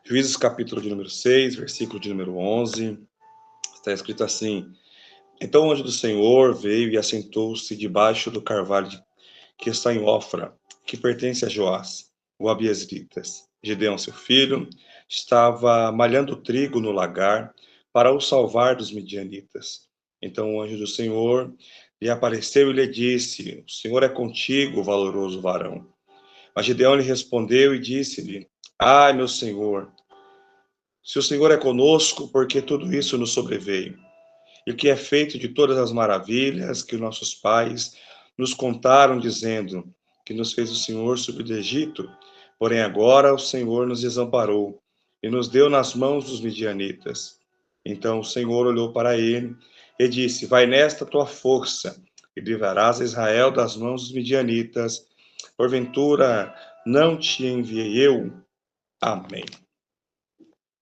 Juízes capítulo de número 6, versículo de número 11, está escrito assim: Então o anjo do Senhor veio e assentou-se debaixo do carvalho que está em Ofra, que pertence a Joás, o Abiezritas. Gideão, seu filho, estava malhando trigo no lagar para o salvar dos midianitas. Então o anjo do Senhor lhe apareceu e lhe disse: O Senhor é contigo, valoroso varão. Mas Gideão lhe respondeu e disse-lhe: Ai, meu Senhor, se o Senhor é conosco, por que tudo isso nos sobreveio? E o que é feito de todas as maravilhas que nossos pais nos contaram, dizendo que nos fez o Senhor subir do Egito, porém agora o Senhor nos desamparou e nos deu nas mãos dos midianitas. Então o Senhor olhou para ele e disse: Vai nesta tua força e livrarás Israel das mãos dos midianitas. Porventura não te enviei eu? Amém.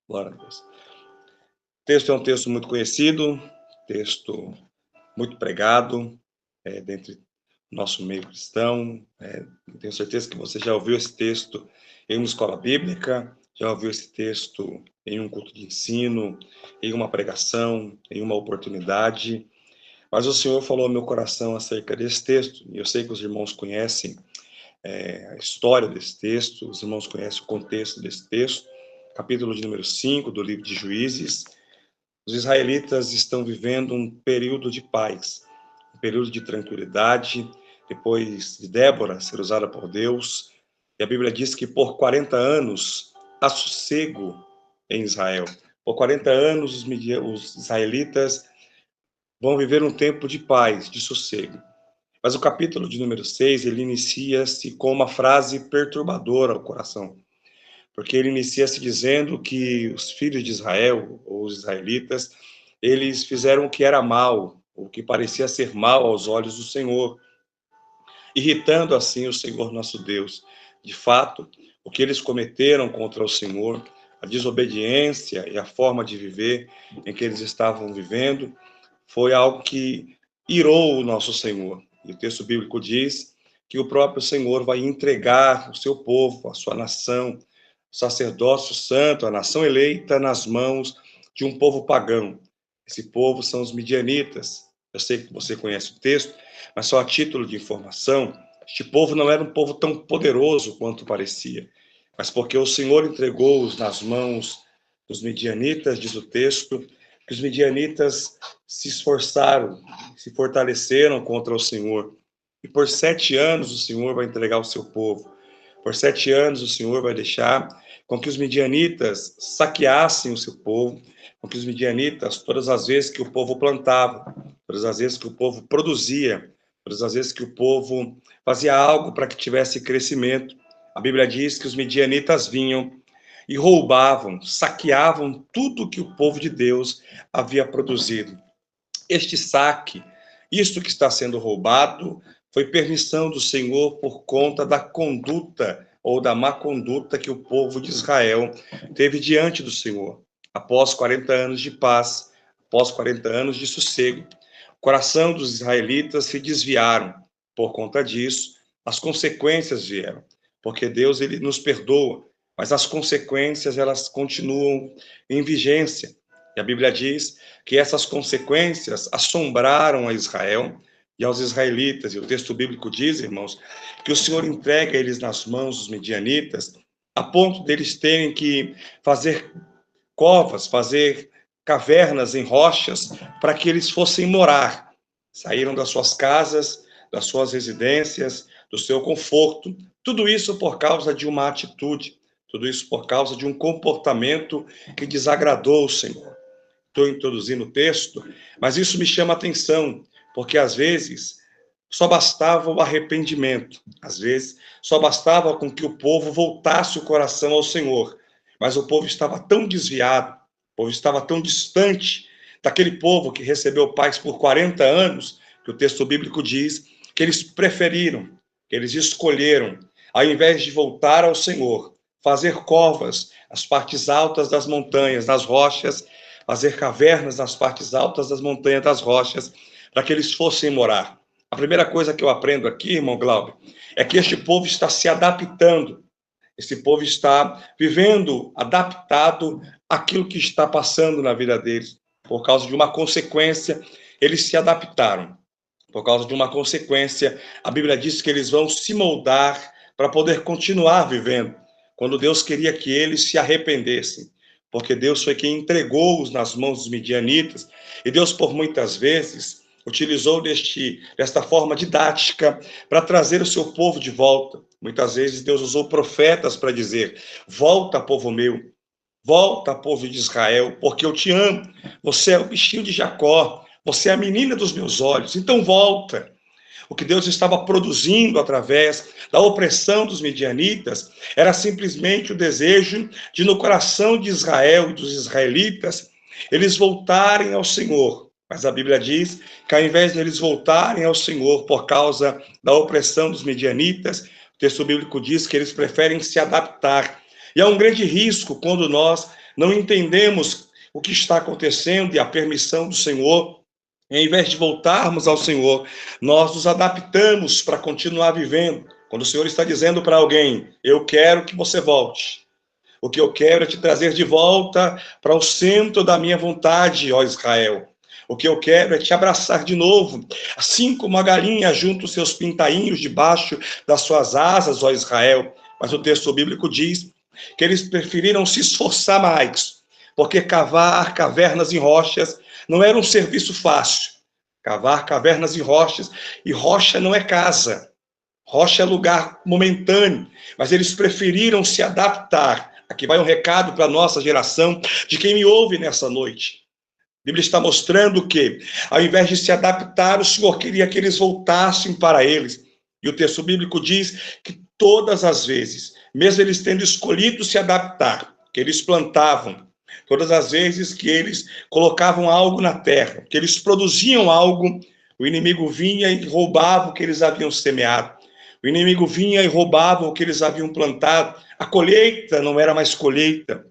Glória a Deus. O texto é um texto muito conhecido, texto muito pregado dentre nosso meio cristão. Tenho certeza que você já ouviu esse texto em uma escola bíblica, já ouviu esse texto em um culto de ensino, em uma pregação, em uma oportunidade. Mas o Senhor falou ao meu coração acerca desse texto, e eu sei que os irmãos conhecem a história desse texto, os irmãos conhecem o contexto desse texto, capítulo de número 5 do livro de Juízes. Os israelitas estão vivendo um período de paz, um período de tranquilidade, depois de Débora ser usada por Deus. E a Bíblia diz que por 40 anos há sossego em Israel. Por 40 anos os israelitas vão viver um tempo de paz, de sossego. Mas o capítulo de número 6, ele inicia-se com uma frase perturbadora ao coração. Porque ele inicia-se dizendo que os filhos de Israel, ou os israelitas, eles fizeram o que era mal, o que parecia ser mal aos olhos do Senhor, irritando assim o Senhor nosso Deus. De fato, o que eles cometeram contra o Senhor, a desobediência e a forma de viver em que eles estavam vivendo, foi algo que irou o nosso Senhor. E o texto bíblico diz que o próprio Senhor vai entregar o seu povo, a sua nação, o sacerdócio santo, a nação eleita, nas mãos de um povo pagão. Esse povo são os midianitas. Eu sei que você conhece o texto, mas só a título de informação, este povo não era um povo tão poderoso quanto parecia, mas porque o Senhor entregou-os nas mãos dos midianitas, diz o texto, que os midianitas se esforçaram, se fortaleceram contra o Senhor. E por 7 anos o Senhor vai entregar o seu povo. Por 7 anos o Senhor vai deixar com que os midianitas saqueassem o seu povo, com que os midianitas, todas as vezes que o povo plantava, todas as vezes que o povo produzia, todas as vezes que o povo fazia algo para que tivesse crescimento, a Bíblia diz que os midianitas vinham e roubavam, saqueavam tudo que o povo de Deus havia produzido. Este saque, isto que está sendo roubado, foi permissão do Senhor por conta da conduta ou da má conduta que o povo de Israel teve diante do Senhor. Após 40 anos de paz, após 40 anos de sossego, o coração dos israelitas se desviaram. Por conta disso, as consequências vieram, porque Deus ele nos perdoa, mas as consequências elas continuam em vigência. E a Bíblia diz que essas consequências assombraram a Israel e aos israelitas. E o texto bíblico diz, irmãos, que o Senhor entrega eles nas mãos dos midianitas, a ponto deles terem que fazer covas, fazer cavernas em rochas, para que eles fossem morar. Saíram das suas casas, das suas residências, do seu conforto. Tudo isso por causa de uma atitude, tudo isso por causa de um comportamento que desagradou o Senhor. Estou introduzindo o texto, mas isso me chama a atenção, porque às vezes só bastava o arrependimento, às vezes só bastava com que o povo voltasse o coração ao Senhor, mas o povo estava tão desviado, o povo estava tão distante daquele povo que recebeu paz por 40 anos, que o texto bíblico diz que eles preferiram, que eles escolheram, ao invés de voltar ao Senhor, fazer covas nas partes altas das montanhas, nas rochas, fazer cavernas nas partes altas das montanhas, das rochas, para que eles fossem morar. A primeira coisa que eu aprendo aqui, irmão Glauber, é que este povo está se adaptando. Esse povo está vivendo, adaptado àquilo que está passando na vida deles. Por causa de uma consequência, eles se adaptaram. Por causa de uma consequência, a Bíblia diz que eles vão se moldar para poder continuar vivendo, quando Deus queria que eles se arrependessem, porque Deus foi quem entregou-os nas mãos dos midianitas, e Deus, por muitas vezes, utilizou desta forma didática para trazer o seu povo de volta. Muitas vezes Deus usou profetas para dizer: volta, povo meu, volta, povo de Israel, porque eu te amo, você é o bichinho de Jacó, você é a menina dos meus olhos, então volta. O que Deus estava produzindo através da opressão dos midianitas era simplesmente o desejo de, no coração de Israel e dos israelitas, eles voltarem ao Senhor. Mas a Bíblia diz que, ao invés de eles voltarem ao Senhor por causa da opressão dos midianitas, o texto bíblico diz que eles preferem se adaptar. E há um grande risco quando nós não entendemos o que está acontecendo e a permissão do Senhor. Em vez de voltarmos ao Senhor, nós nos adaptamos para continuar vivendo. Quando o Senhor está dizendo para alguém: eu quero que você volte, o que eu quero é te trazer de volta para o centro da minha vontade, ó Israel. O que eu quero é te abraçar de novo, assim como a galinha junta os seus pintainhos debaixo das suas asas, ó Israel. Mas o texto bíblico diz que eles preferiram se esforçar mais, porque cavar cavernas em rochas não era um serviço fácil. Cavar cavernas em rochas, e rocha não é casa, rocha é lugar momentâneo, mas eles preferiram se adaptar. Aqui vai um recado para a nossa geração, de quem me ouve nessa noite. A Bíblia está mostrando que, ao invés de se adaptar, o Senhor queria que eles voltassem para eles. E o texto bíblico diz que todas as vezes, mesmo eles tendo escolhido se adaptar, que eles plantavam, todas as vezes que eles colocavam algo na terra, que eles produziam algo, o inimigo vinha e roubava o que eles haviam semeado. O inimigo vinha e roubava o que eles haviam plantado. A colheita não era mais colheita.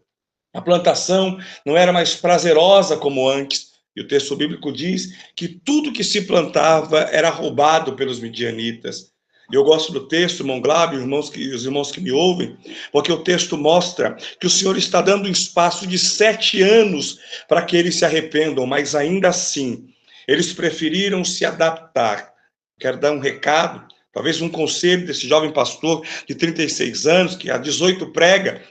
A plantação não era mais prazerosa como antes. E o texto bíblico diz que tudo que se plantava era roubado pelos midianitas. E eu gosto do texto, irmão Glávio, os irmãos que me ouvem, porque o texto mostra que o Senhor está dando um espaço de 7 anos para que eles se arrependam, mas ainda assim, eles preferiram se adaptar. Quero dar um recado, talvez um conselho desse jovem pastor de 36 anos, que há 18 prega,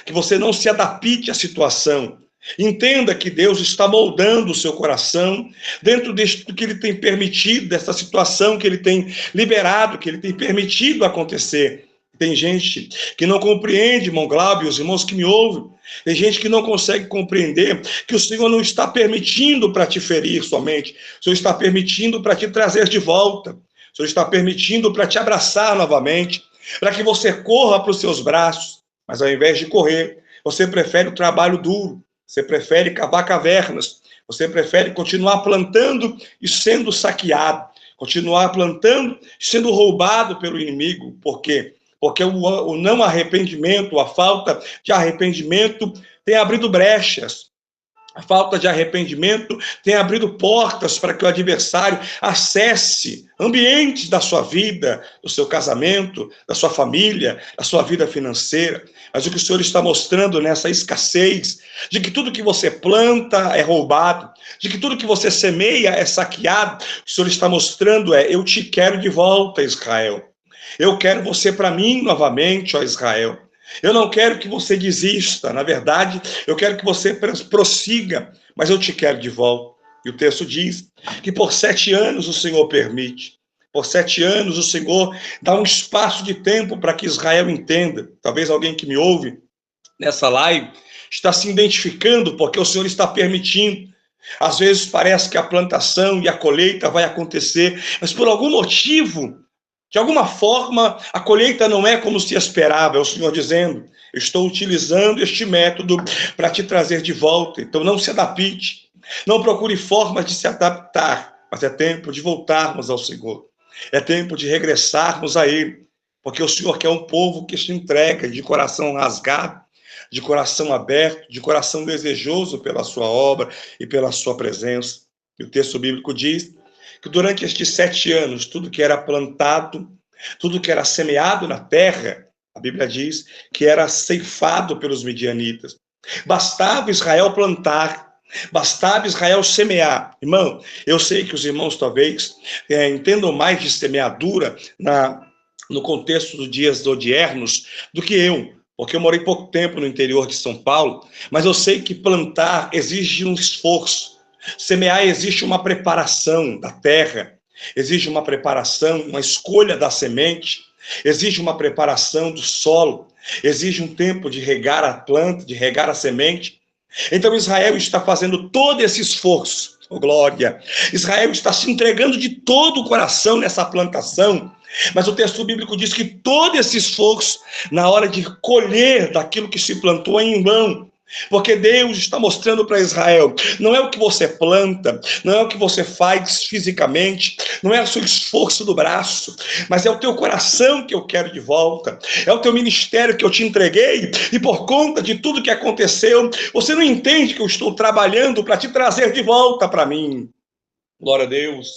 que você não se adapte à situação. Entenda que Deus está moldando o seu coração dentro do que ele tem permitido, dessa situação que ele tem liberado, que ele tem permitido acontecer. Tem gente que não compreende, irmão Glauber, os irmãos que me ouvem, tem gente que não consegue compreender que o Senhor não está permitindo para te ferir somente, o Senhor está permitindo para te trazer de volta, o Senhor está permitindo para te abraçar novamente, para que você corra para os seus braços. Mas ao invés de correr, você prefere o trabalho duro, você prefere cavar cavernas, você prefere continuar plantando e sendo saqueado, continuar plantando e sendo roubado pelo inimigo. Por quê? Porque o não arrependimento, a falta de arrependimento tem abrido brechas. A falta de arrependimento tem abrido portas para que o adversário acesse ambientes da sua vida, do seu casamento, da sua família, da sua vida financeira. Mas o que o Senhor está mostrando nessa escassez, de que tudo que você planta é roubado, de que tudo que você semeia é saqueado, o que o Senhor está mostrando é: eu te quero de volta, Israel. Eu quero você para mim novamente, ó Israel. Eu não quero que você desista, na verdade, eu quero que você prossiga, mas eu te quero de volta. E o texto diz que por 7 anos o Senhor permite, por 7 anos o Senhor dá um espaço de tempo para que Israel entenda. Talvez alguém que me ouve nessa live está se identificando porque o Senhor está permitindo. Às vezes parece que a plantação e a colheita vai acontecer, mas por algum motivo, de alguma forma, a colheita não é como se esperava. É o Senhor dizendo: eu estou utilizando este método para te trazer de volta. Então não se adapte, não procure formas de se adaptar, mas é tempo de voltarmos ao Senhor. É tempo de regressarmos a Ele, porque o Senhor quer um povo que se entrega de coração rasgado, de coração aberto, de coração desejoso pela sua obra e pela sua presença. E o texto bíblico diz que durante estes 7 anos, tudo que era plantado, tudo que era semeado na terra, A Bíblia diz que era ceifado pelos midianitas. Bastava Israel plantar, bastava Israel semear. Irmão, eu sei que os irmãos talvez entendam mais de semeadura no contexto dos dias odiernos do que eu, porque eu morei pouco tempo no interior de São Paulo, mas eu sei que plantar exige um esforço. Semear exige uma preparação da terra, exige uma preparação, uma escolha da semente, exige uma preparação do solo, exige um tempo de regar a planta, de regar a semente. Então Israel está fazendo todo esse esforço, oh glória. Israel está se entregando de todo o coração nessa plantação, mas o texto bíblico diz que todo esse esforço, na hora de colher daquilo que se plantou, é em vão. Porque Deus está mostrando para Israel, não é o que você planta, não é o que você faz fisicamente, não é o seu esforço do braço, mas é o teu coração que eu quero de volta, é o teu ministério que eu te entreguei, e por conta de tudo que aconteceu, você não entende que eu estou trabalhando para te trazer de volta para mim. Glória a Deus.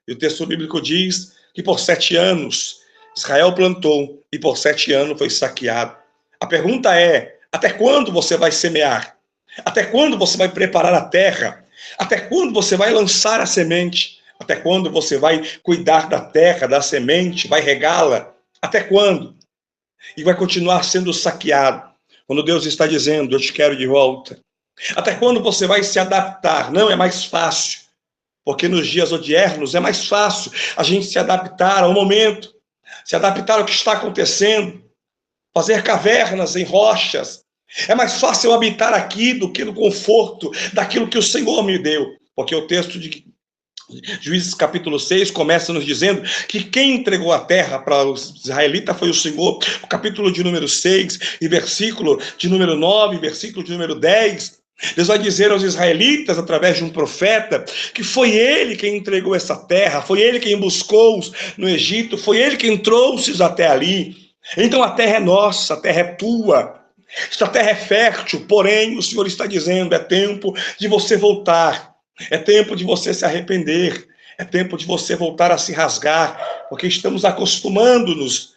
E o texto bíblico diz que por 7 anos Israel plantou e por 7 anos foi saqueado. A pergunta é: até quando você vai semear? Até quando você vai preparar a terra? Até quando você vai lançar a semente? Até quando você vai cuidar da terra, da semente, vai regá-la? Até quando? E vai continuar sendo saqueado. Quando Deus está dizendo, eu te quero de volta. Até quando você vai se adaptar? Não é mais fácil. Porque nos dias odiernos é mais fácil a gente se adaptar ao momento, se adaptar ao que está acontecendo, fazer cavernas em rochas. É mais fácil eu habitar aqui do que no conforto daquilo que o Senhor me deu. Porque o texto de Juízes capítulo 6 começa nos dizendo que quem entregou a terra para os israelitas foi o Senhor. O capítulo de número 6 e versículo de número 9, versículo de número 10, Deus vai dizer aos israelitas, através de um profeta, que foi ele quem entregou essa terra, foi ele quem buscou-os no Egito, foi ele quem trouxe-os até ali. Então a terra é nossa, a terra é tua, esta terra é fértil, porém o Senhor está dizendo, é tempo de você voltar, é tempo de você se arrepender, é tempo de você voltar a se rasgar, porque estamos acostumando-nos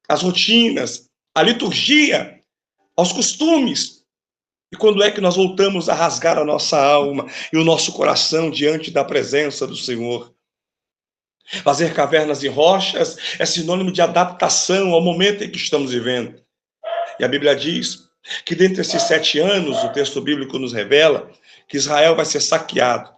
às rotinas, à liturgia, aos costumes. E quando é que nós voltamos a rasgar a nossa alma e o nosso coração diante da presença do Senhor? Fazer cavernas e rochas é sinônimo de adaptação ao momento em que estamos vivendo. E a Bíblia diz que dentre esses 7 anos, o texto bíblico nos revela que Israel vai ser saqueado,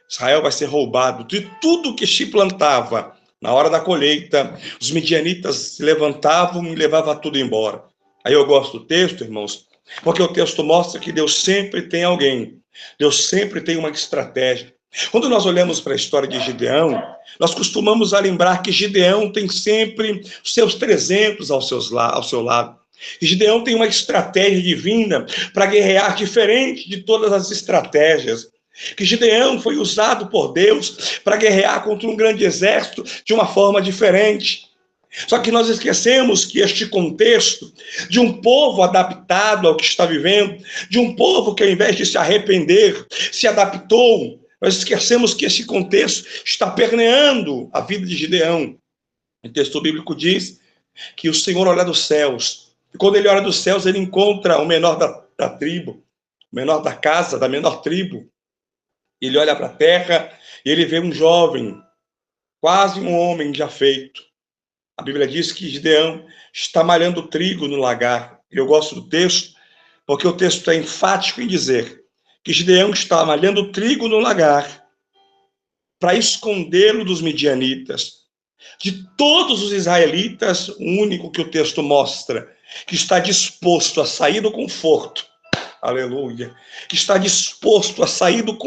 Israel vai ser roubado, de tudo que se plantava. Na hora da colheita, os midianitas se levantavam e levavam tudo embora. Aí eu gosto do texto, irmãos, porque o texto mostra que Deus sempre tem alguém, Deus sempre tem uma estratégia. Quando nós olhamos para a história de Gideão, nós costumamos a lembrar que Gideão tem sempre os seus 300 ao seu lado. E Gideão tem uma estratégia divina para guerrear diferente de todas as estratégias. Que Gideão foi usado por Deus para guerrear contra um grande exército de uma forma diferente. Só que nós esquecemos que este contexto de um povo adaptado ao que está vivendo, de um povo que ao invés de se arrepender, se adaptou, nós esquecemos que esse contexto está permeando a vida de Gideão. O texto bíblico diz que o Senhor olha dos céus, e quando ele olha dos céus, ele encontra o menor da tribo, o menor da casa, da menor tribo. Ele olha para a terra e ele vê um jovem, quase um homem já feito. A Bíblia diz que Gideão está malhando trigo no lagar. Eu gosto do texto, porque o texto é enfático em dizer que Gideão está malhando trigo no lagar para escondê-lo dos midianitas. De todos os israelitas, o único que o texto mostra que está disposto a sair do conforto, aleluia, que está disposto a sair do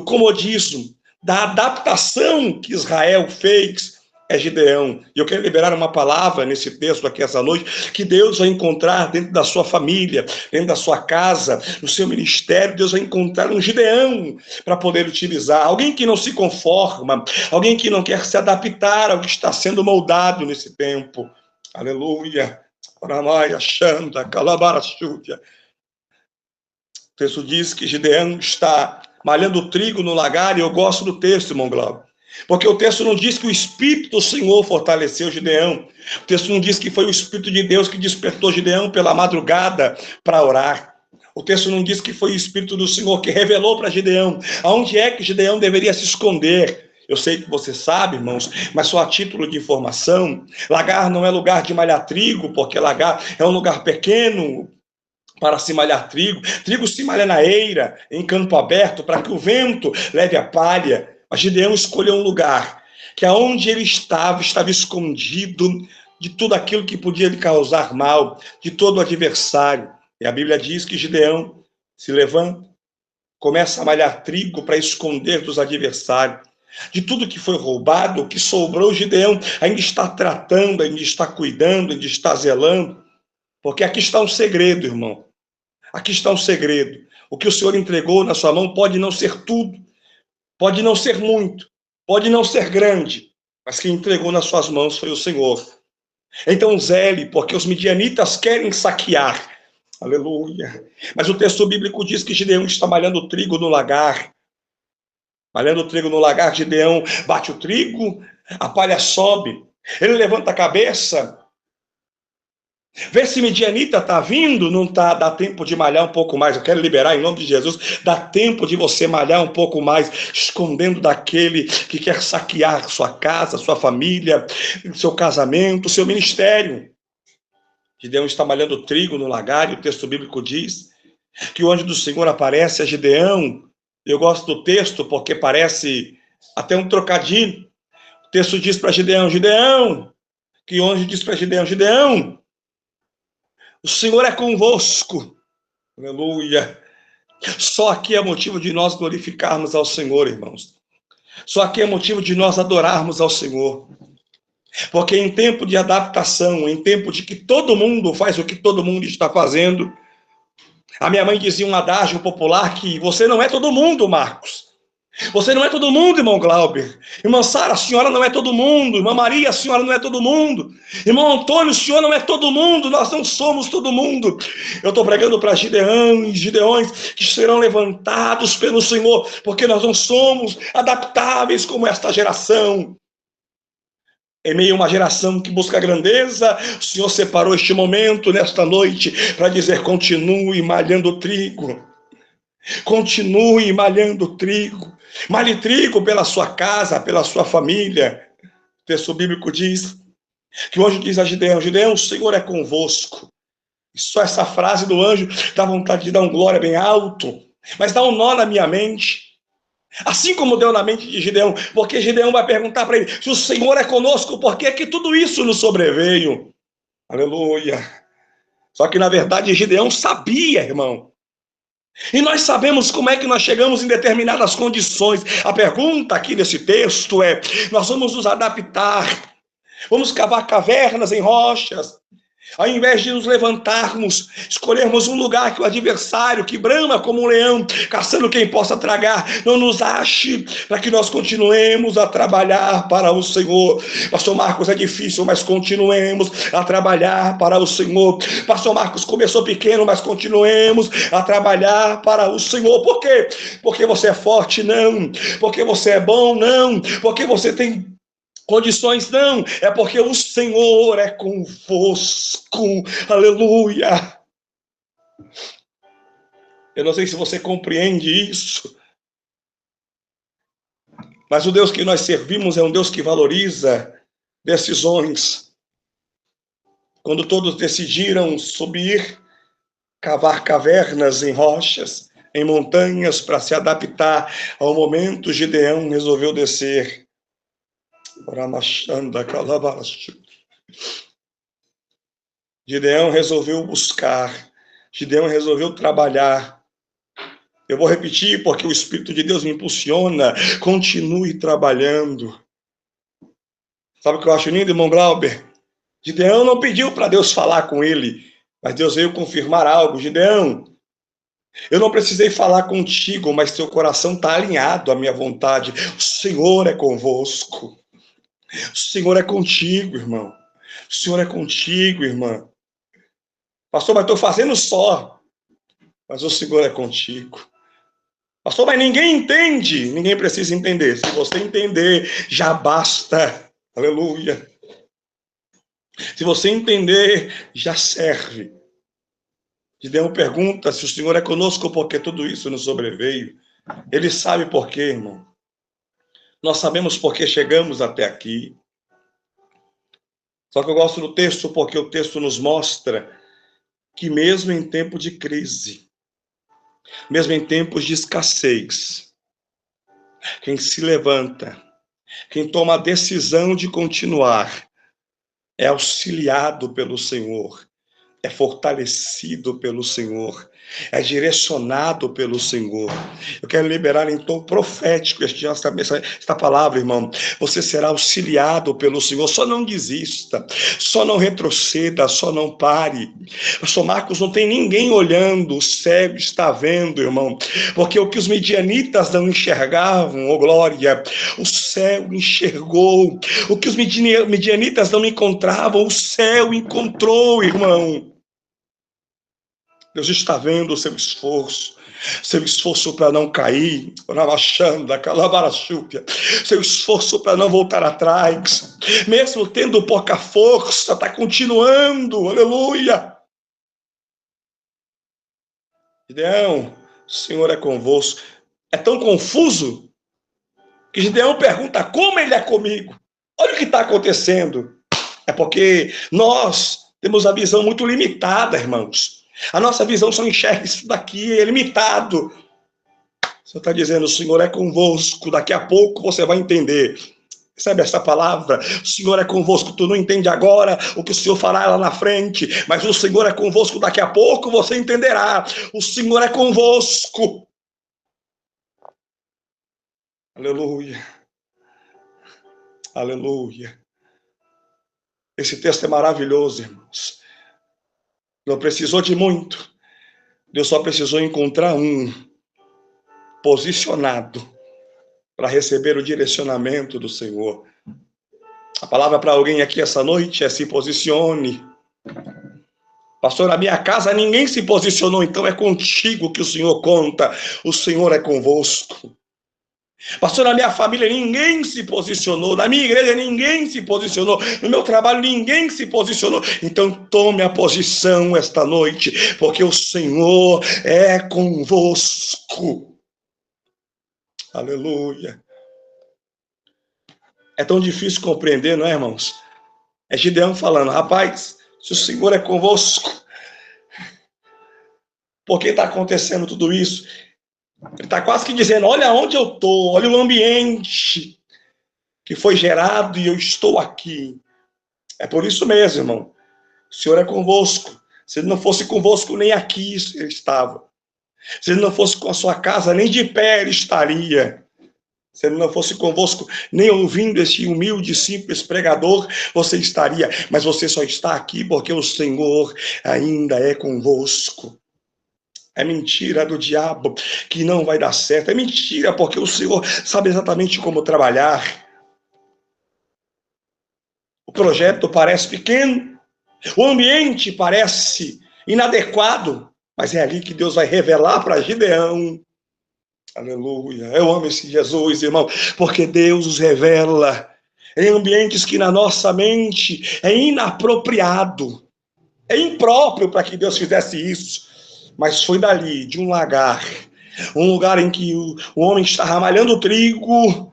comodismo, da adaptação que Israel fez, é Gideão. E eu quero liberar uma palavra nesse texto aqui essa noite, que Deus vai encontrar dentro da sua família, dentro da sua casa, no seu ministério, Deus vai encontrar um Gideão para poder utilizar. Alguém que não se conforma, alguém que não quer se adaptar ao que está sendo moldado nesse tempo. Aleluia. O texto diz que Gideão está malhando trigo no lagar, e eu gosto do texto, irmão Glauco. Porque o texto não diz que o Espírito do Senhor fortaleceu Gideão. O texto não diz que foi o Espírito de Deus que despertou Gideão pela madrugada para orar. O texto não diz que foi o Espírito do Senhor que revelou para Gideão aonde é que Gideão deveria se esconder. Eu sei que você sabe, irmãos, mas só a título de informação, lagar não é lugar de malhar trigo, porque lagar é um lugar pequeno para se malhar trigo. Trigo se malha na eira, em campo aberto, para que o vento leve a palha. Mas Gideão escolheu um lugar que aonde ele estava escondido de tudo aquilo que podia lhe causar mal, de todo o adversário. E a Bíblia diz que Gideão se levanta, começa a malhar trigo para esconder dos adversários. De tudo que foi roubado, o que sobrou, Gideão ainda está tratando, ainda está cuidando, ainda está zelando. Porque aqui está um segredo, irmão. Aqui está um segredo. O que o Senhor entregou na sua mão pode não ser tudo, pode não ser muito, pode não ser grande, mas quem entregou nas suas mãos foi o Senhor. Então zele, porque os midianitas querem saquear. Aleluia. Mas o texto bíblico diz que Gideão está malhando trigo no lagar. Malhando trigo no lagar, Gideão bate o trigo, a palha sobe. Ele levanta a cabeça, vê se Midianita está vindo, não está, dá tempo de malhar um pouco mais. Eu quero liberar em nome de Jesus, dá tempo de você malhar um pouco mais, escondendo daquele que quer saquear sua casa, sua família, seu casamento, seu ministério. Gideão está malhando trigo no lagar, e o texto bíblico diz que o anjo do Senhor aparece a Gideão. Eu gosto do texto porque parece até um trocadilho. O texto diz para Gideão, Gideão, que o anjo diz para Gideão, Gideão, o Senhor é convosco. Aleluia. Só aqui é motivo de nós glorificarmos ao Senhor, irmãos. Só aqui é motivo de nós adorarmos ao Senhor. Porque em tempo de adaptação, em tempo de que todo mundo faz o que todo mundo está fazendo, a minha mãe dizia um adágio popular que você não é todo mundo, Marcos. Você não é todo mundo, irmão Glauber. Irmã Sara, a senhora não é todo mundo. Irmã Maria, a senhora não é todo mundo. Irmão Antônio, o senhor não é todo mundo. Nós não somos todo mundo. Eu estou pregando para Gideões que serão levantados pelo Senhor, porque nós não somos adaptáveis como esta geração. Em meio a uma geração que busca grandeza, o Senhor separou este momento, nesta noite, para dizer, continue malhando trigo. Continue malhando trigo. Malhe trigo pela sua casa, pela sua família. O texto bíblico diz que o anjo diz a Gideão, Gideão, o Senhor é convosco. E só essa frase do anjo dá vontade de dar um glória bem alto, mas dá um nó na minha mente. Assim como deu na mente de Gideão, porque Gideão vai perguntar para ele, se o Senhor é conosco, por que tudo isso nos sobreveio? Aleluia. Só que na verdade Gideão sabia, irmão. E nós sabemos como é que nós chegamos em determinadas condições. A pergunta aqui nesse texto é, nós vamos nos adaptar, vamos cavar cavernas em rochas, ao invés de nos levantarmos, escolhermos um lugar que o adversário, que brama como um leão, caçando quem possa tragar, não nos ache, para que nós continuemos a trabalhar para o Senhor. Pastor Marcos, é difícil, mas continuemos a trabalhar para o Senhor. Pastor Marcos, começou pequeno, mas continuemos a trabalhar para o Senhor. Por quê? Porque você é forte? Não. Porque você é bom? Não. Porque você tem condições? Não, é porque o Senhor é convosco, aleluia. Eu não sei se você compreende isso, mas o Deus que nós servimos é um Deus que valoriza decisões. Quando todos decidiram subir, cavar cavernas em rochas, em montanhas, para se adaptar ao momento, Gideão resolveu descer. Gideão resolveu buscar, Gideão resolveu trabalhar. Eu vou repetir porque o Espírito de Deus me impulsiona. Continue trabalhando. Sabe o que eu acho lindo, irmão Glauber? Gideão não pediu para Deus falar com ele, mas Deus veio confirmar algo. Gideão, eu não precisei falar contigo, mas teu coração está alinhado à minha vontade. O Senhor é convosco. O Senhor é contigo, irmão. O Senhor é contigo, irmã. Pastor, mas estou fazendo só. Mas o Senhor é contigo. Pastor, mas ninguém entende. Ninguém precisa entender. Se você entender, já basta. Aleluia. Se você entender, já serve. Gideão pergunta se o Senhor é conosco porque tudo isso nos sobreveio. Ele sabe por quê, irmão. Nós sabemos por que chegamos até aqui. Só que eu gosto do texto porque o texto nos mostra que mesmo em tempo de crise, mesmo em tempos de escassez, quem se levanta, quem toma a decisão de continuar, é auxiliado pelo Senhor, é fortalecido pelo Senhor, é direcionado pelo Senhor. Eu quero liberar em tom profético esta palavra, irmão. Você será auxiliado pelo Senhor. Só não desista, só não retroceda, só não pare. Pastor Marcos, não tem ninguém olhando, o cego está vendo, irmão, porque o que os midianitas não enxergavam, oh glória, o céu enxergou. O que os midianitas não encontravam, o céu encontrou, irmão. Deus está vendo o seu esforço para não cair, seu esforço para não voltar atrás, mesmo tendo pouca força, está continuando, aleluia. Gideão, o Senhor é convosco. É tão confuso que Gideão pergunta como ele é comigo. Olha o que está acontecendo. É porque nós temos a visão muito limitada, irmãos. A nossa visão só enxerga isso daqui, é limitado. Você está dizendo, o Senhor é convosco, daqui a pouco você vai entender. Sabe essa palavra? O Senhor é convosco, tu não entende agora o que o Senhor fará lá na frente, mas o Senhor é convosco, daqui a pouco você entenderá. O Senhor é convosco. Aleluia. Aleluia. Esse texto é maravilhoso, irmãos. Não precisou de muito. Deus só precisou encontrar um posicionado para receber o direcionamento do Senhor. A palavra para alguém aqui essa noite é: se posicione. Pastor, na minha casa ninguém se posicionou, então é contigo que o Senhor conta. O Senhor é convosco. Pastor, na minha família ninguém se posicionou, na minha igreja ninguém se posicionou, no meu trabalho ninguém se posicionou. Então tome a posição esta noite, porque o Senhor é convosco. Aleluia. É tão difícil compreender, não é, irmãos? É Gideão falando: rapaz, se o Senhor é convosco, por que está acontecendo tudo isso? Ele está quase que dizendo: olha onde eu estou, olha o ambiente que foi gerado e eu estou aqui. É por isso mesmo, irmão. O Senhor é convosco. Se ele não fosse convosco, nem aqui ele estava. Se ele não fosse com a sua casa, nem de pé ele estaria. Se ele não fosse convosco, nem ouvindo esse humilde, simples pregador, você estaria. Mas você só está aqui porque o Senhor ainda é convosco. É mentira do diabo que não vai dar certo. É mentira porque o Senhor sabe exatamente como trabalhar. O projeto parece pequeno, o ambiente parece inadequado, mas é ali que Deus vai revelar para Gideão. Aleluia. Eu amo esse Jesus, irmão, porque Deus os revela em ambientes que na nossa mente é inapropriado, é impróprio para que Deus fizesse isso. Mas foi dali, de um lagar, um lugar em que o homem estava malhando trigo,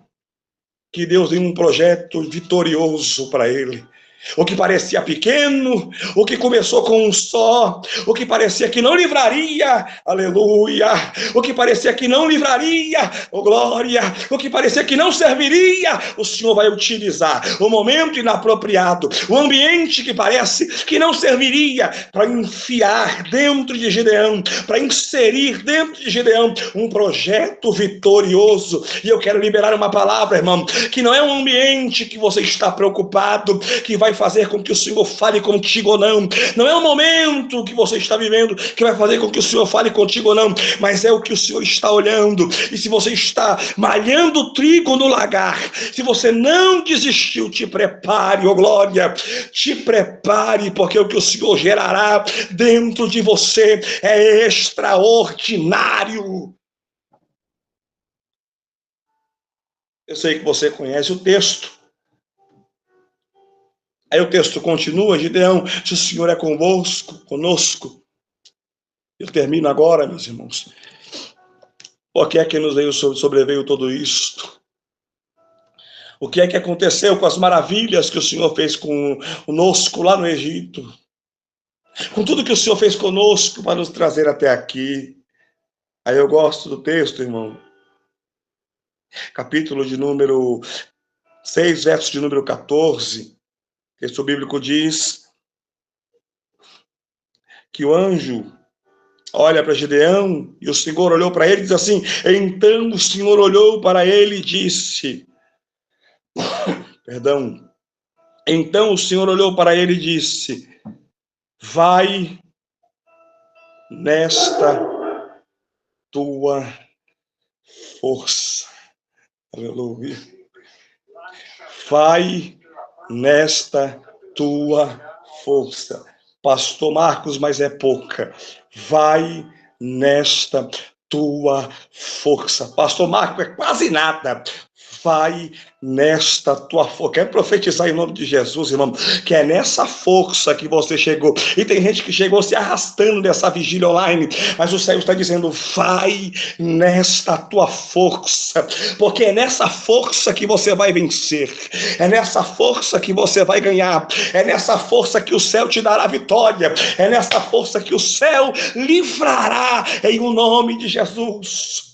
que Deus deu um projeto vitorioso para ele. O que parecia pequeno, o que começou com um só, o que parecia que não livraria, aleluia, o que parecia que não livraria, oh glória, o que parecia que não serviria, o Senhor vai utilizar o momento inapropriado, o ambiente que parece que não serviria, para enfiar dentro de Gideão, para inserir dentro de Gideão um projeto vitorioso. E eu quero liberar uma palavra, irmão, que não é um ambiente que você está preocupado, que vai fazer com que o Senhor fale contigo ou não. Não é um momento que você está vivendo que vai fazer com que o Senhor fale contigo ou não, mas é o que o Senhor está olhando. E se você está malhando trigo no lagar, se você não desistiu, te prepare, oh glória, te prepare, porque o que o Senhor gerará dentro de você é extraordinário. Eu sei que você conhece o texto. Aí o texto continua, Gideão, se o Senhor é conosco. Eu termino agora, meus irmãos. Por que é que nos sobreveio tudo isto? O que é que aconteceu com as maravilhas que o Senhor fez conosco lá no Egito? Com tudo que o Senhor fez conosco para nos trazer até aqui. Aí eu gosto do texto, irmão. Capítulo de número 6, verso de número 14. O texto bíblico diz que o anjo olha para Gideão e o Senhor olhou para ele e diz assim: então o Senhor olhou para ele e disse, perdão, então o Senhor olhou para ele e disse, vai nesta tua força. Aleluia. Vai nesta tua força. Pastor Marcos, mas é pouca. Vai nesta tua força. Pastor Marcos, é quase nada. Vai nesta tua força. Quero profetizar em nome de Jesus, irmão, que é nessa força que você chegou. E tem gente que chegou se arrastando nessa vigília online, mas o Senhor está dizendo, vai nesta tua força, porque é nessa força que você vai vencer, é nessa força que você vai ganhar, é nessa força que o céu te dará vitória, é nessa força que o céu livrará em o nome de Jesus.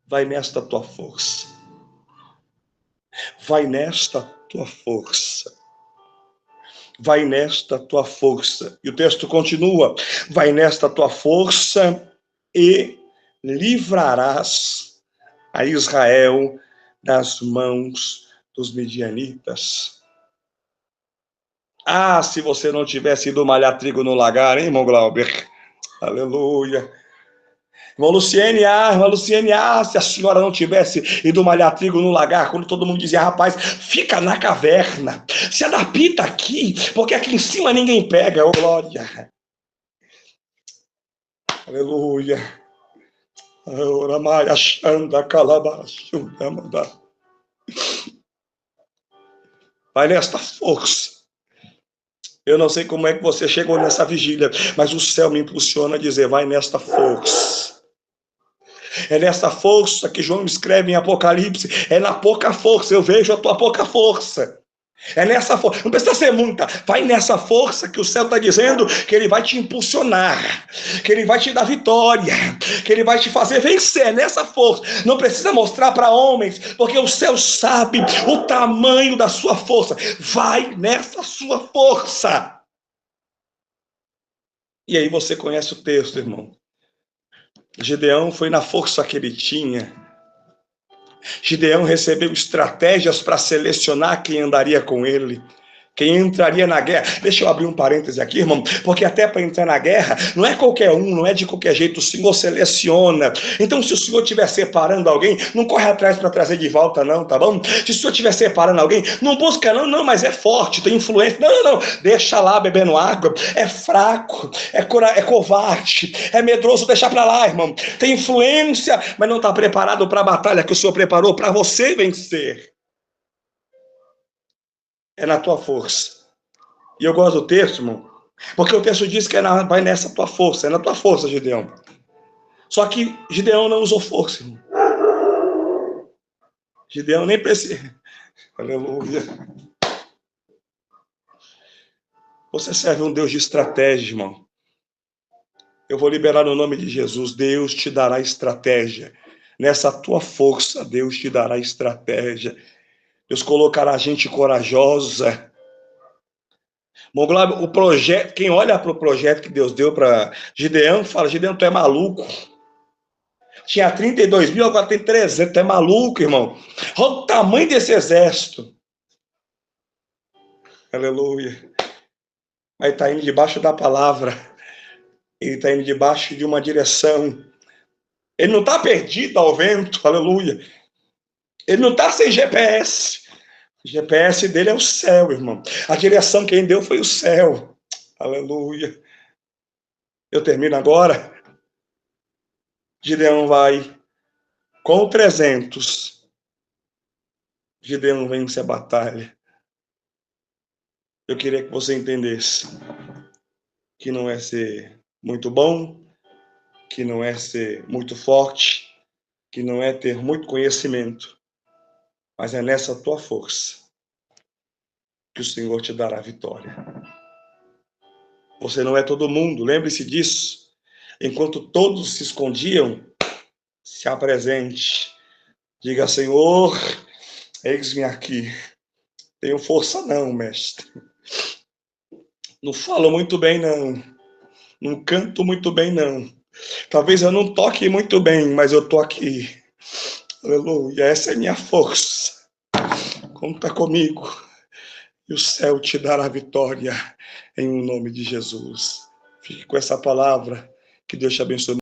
Vai nesta tua força. Vai nesta tua força. Vai nesta tua força. E o texto continua. Vai nesta tua força e livrarás a Israel das mãos dos midianitas. Ah, se você não tivesse ido malhar trigo no lagar, hein, irmão Glauber? Aleluia. Irmã Luciene, se a senhora não tivesse ido malhar trigo no lagar, quando todo mundo dizia, rapaz, fica na caverna, se adapta aqui, porque aqui em cima ninguém pega, ô glória. Aleluia. Vai nesta força. Eu não sei como é que você chegou nessa vigília, mas o céu me impulsiona a dizer, vai nesta força. É nessa força que João escreve em Apocalipse, é na pouca força, eu vejo a tua pouca força. É nessa força, não precisa ser muita, vai nessa força que o céu está dizendo que ele vai te impulsionar, que ele vai te dar vitória, que ele vai te fazer vencer, é nessa força. Não precisa mostrar para homens, porque o céu sabe o tamanho da sua força. Vai nessa sua força. E aí você conhece o texto, irmão. Gideão foi na força que ele tinha. Gideão recebeu estratégias para selecionar quem andaria com ele, quem entraria na guerra. Deixa eu abrir um parêntese aqui, irmão, porque até para entrar na guerra, não é qualquer um, não é de qualquer jeito, o Senhor seleciona. Então, se o Senhor estiver separando alguém, não corre atrás para trazer de volta, não, tá bom? Se o Senhor estiver separando alguém, não busca, não, mas é forte, tem influência. Não, deixa lá bebendo água, é fraco, é covarde, é medroso, deixa para lá, irmão. Tem influência, mas não está preparado para a batalha que o Senhor preparou para você vencer. É na tua força. E eu gosto do texto, irmão, porque o texto diz que vai nessa tua força, é na tua força, Gideão. Só que Gideão não usou força, irmão. Gideão nem precisa. Aleluia. Você serve um Deus de estratégia, irmão. Eu vou liberar no nome de Jesus. Deus te dará estratégia. Nessa tua força, Deus te dará estratégia. Deus colocará gente corajosa. O projeto, quem olha para o projeto que Deus deu para Gideão, fala, Gideão, tu é maluco. Tinha 32 mil, agora tem 300. Tu é maluco, irmão? Olha o tamanho desse exército. Aleluia. Mas está indo debaixo da palavra. Ele está indo debaixo de uma direção. Ele não está perdido ao vento. Aleluia. Ele não está sem GPS. O GPS dele é o céu, irmão. A direção que ele deu foi o céu. Aleluia. Eu termino agora. Gideão vai com 300 Gideão vence a batalha. Eu queria que você entendesse que não é ser muito bom, que não é ser muito forte, que não é ter muito conhecimento, mas é nessa tua força que o Senhor te dará a vitória. Você não é todo mundo, lembre-se disso. Enquanto todos se escondiam, se apresente. Diga, Senhor, eis-me aqui. Tenho força não, mestre. Não falo muito bem, não. Não canto muito bem, não. Talvez eu não toque muito bem, mas eu tô aqui. Aleluia. Essa é minha força. Conta comigo. E o céu te dará vitória em nome de Jesus. Fique com essa palavra. Que Deus te abençoe.